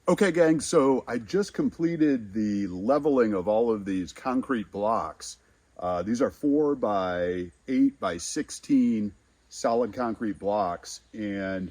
Okay, gang, so I just completed the leveling of all of these concrete blocks. These are 4 by 8 by 16 solid concrete blocks, and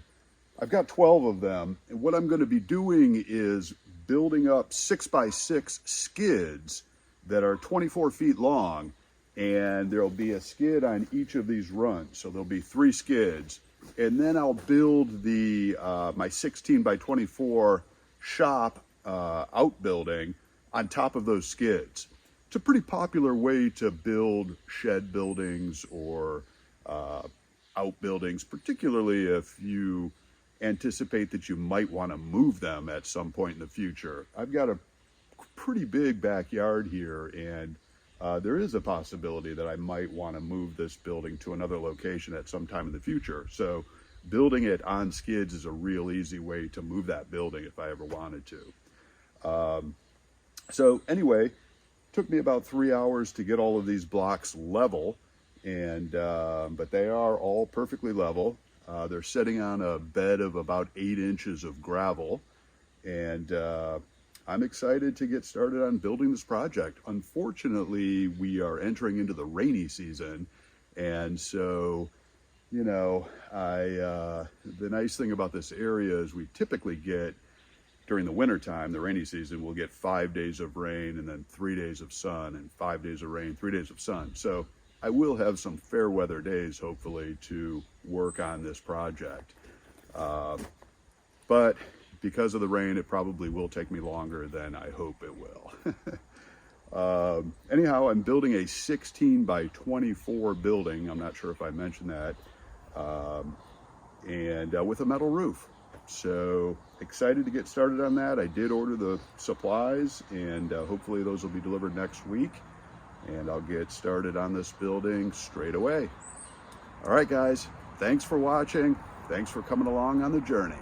I've got 12 of them. And what I'm going to be doing is building up 6 by 6 skids that are 24 feet long, and there'll be a skid on each of these runs. So there'll be 3 skids, and then I'll build the my 16 by 24 shop outbuilding on top of those skids. It's a pretty popular way to build shed buildings or outbuildings, particularly if you anticipate that you might want to move them at some point in the future. I've got a pretty big backyard here, and there is a possibility that I might want to move this building to another location at some time in the future. So building it on skids is a real easy way to move that building if I ever wanted to. So anyway, took me about 3 hours to get all of these blocks level, and but they are all perfectly level. They're sitting on a bed of about 8 inches of gravel, and I'm excited to get started on building this project. Unfortunately, we are entering into the rainy season, and so you know, the nice thing about this area is we typically get, during the winter time, the rainy season, we'll get 5 days of rain and then 3 days of sun, and 5 days of rain, 3 days of sun. So I will have some fair weather days, hopefully, to work on this project. But because of the rain, it probably will take me longer than I hope it will. Anyhow, I'm building a 16 by 24 building. I'm not sure if I mentioned that. And with a metal roof. So excited to get started on that. I did order the supplies, and hopefully those will be delivered next week, and I'll get started on this building straight away. All right, guys, thanks for watching. Thanks for coming along on the journey.